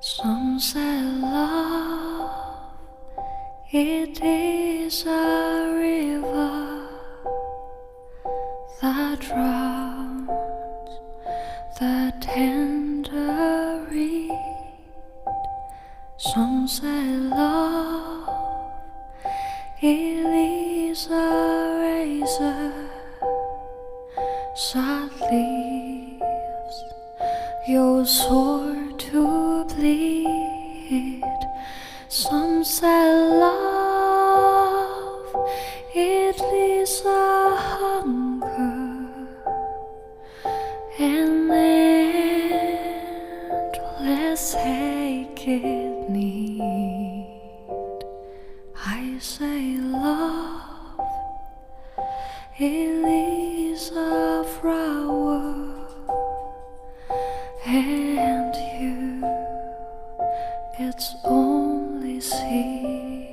Some say love, it is a river that drowns the tender reed. Some say love, it is a razor that leaves your sword to bleed. Some say love, it is a hunger, an endless aching need. I say love, it is a flower, and you, it's only seed.